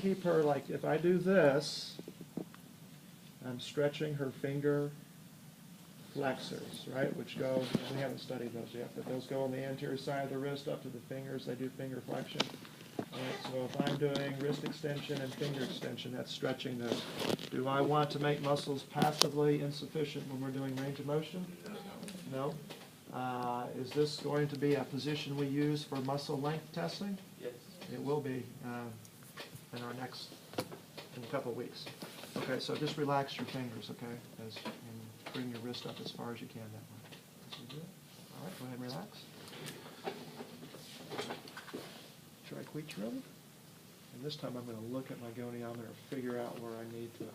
keep her, like, if I do this, I'm stretching her finger flexors, right, which go, we haven't studied those yet, but those go on the anterior side of the wrist up to the fingers. They do finger flexion. All right, so if I'm doing wrist extension and finger extension, that's stretching those. Do I want to make muscles passively insufficient when we're doing range of motion? No. Is this going to be a position we use for muscle length testing? Yes. It will be in our next, in a couple of weeks. Okay, so just relax your fingers, okay, and bring your wrist up as far as you can that way. This will do it. All right, go ahead and relax. Triquetrum. And this time I'm going to look at my goniometer and figure out where I need to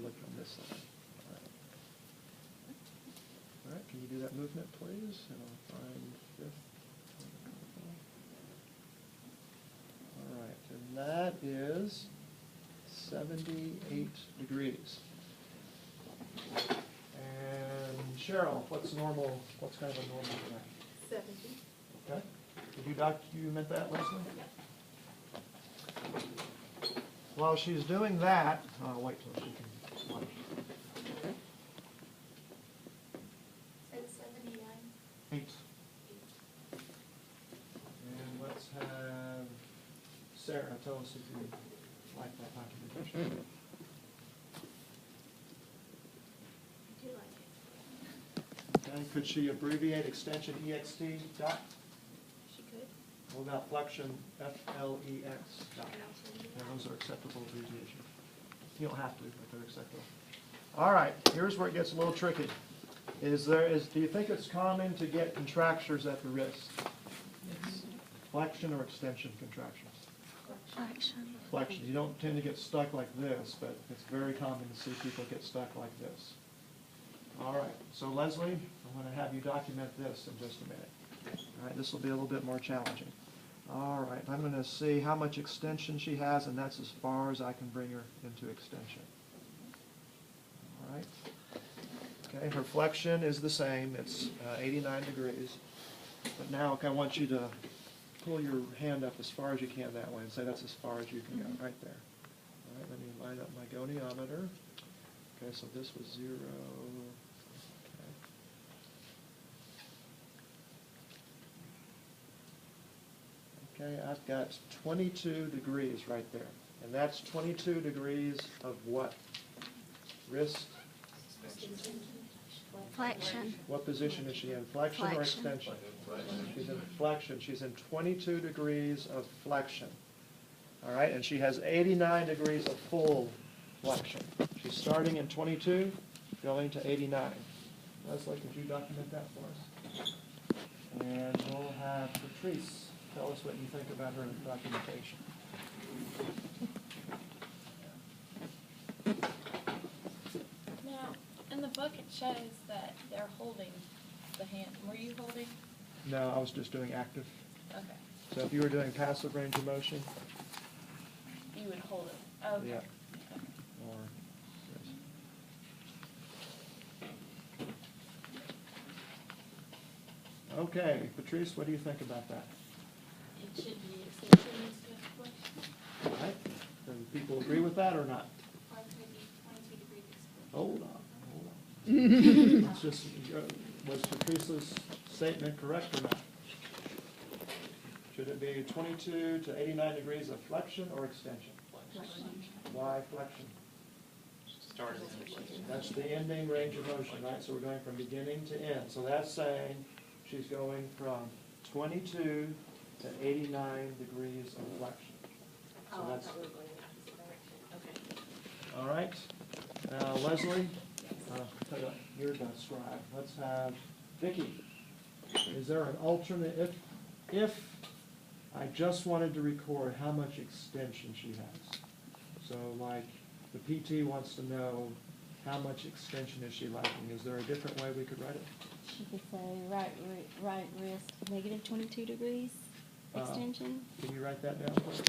look on this side. All right. All right, can you do that movement, please? And I'll find fifth. All right, and that is 78 degrees. And Cheryl, what's normal? What's kind of a normal range? 70. Okay. Did you document that, Leslie? While she's doing that, I'll wait till she can watch. It's 79. 8. And let's have Sarah tell us if you like that documentation. I do like it. Okay, could she abbreviate extension EXT dot? She could. What about flexion FLEX dot? And also do Yeah, that. those are acceptable abbreviations. You don't have to, but they're acceptable. All right, here's where it gets a little tricky. Do you think it's common to get contractures at the wrist? Yes. Flexion or extension contractions? Flexion. Flexion. You don't tend to get stuck like this, but it's very common to see people get stuck like this. All right, so Leslie, I'm going to have you document this in just a minute. All right, this will be a little bit more challenging. All right, I'm going to see how much extension she has, and that's as far as I can bring her into extension. All right. Okay, her flexion is the same. It's 89 degrees. But now I want you to pull your hand up as far as you can that way and say that's as far as you can go, right there. All right, let me line up my goniometer. Okay, so this was 0. Okay, I've got 22 degrees right there. And that's 22 degrees of what? Wrist? Flexion. What position is she in? Flexion or Flexion. extension? She's in flexion. She's in 22 degrees of flexion. All right, and she has 89 degrees of full flexion. She's starting in 22, going to 89. Leslie, could you document that for us? And we'll have Patrice tell us what you think about her documentation. Now, in the book it shows that they're holding the hand. Were you holding? No, I was just doing active. Okay. So if you were doing passive range of motion, You would hold it. Okay. yeah, Okay. or yes. Okay, Patrice, what do you think about that? It should be extension instead of flexion. All right, do people agree with that or not? Or it could be 22 degrees extension. Hold on. It's just, was Patrice's statement correct or not? Should it be 22 to 89 degrees of flexion or extension? Flexion. Why flexion? Start and flexion. That's the ending range of motion, right? So we're going from beginning to end. So that's saying she's going from 22 to 89 degrees of flexion. So that's, we were going in the opposite direction. Okay. all right. Now, Leslie, tell you what, you're the scribe. Let's have Vicki. Is there an alternate, if I just wanted to record how much extension she has? So like the PT wants to know how much extension is she lacking. Is there a different way we could write it? She could say right wrist negative 22 degrees extension. Can you write that down, please?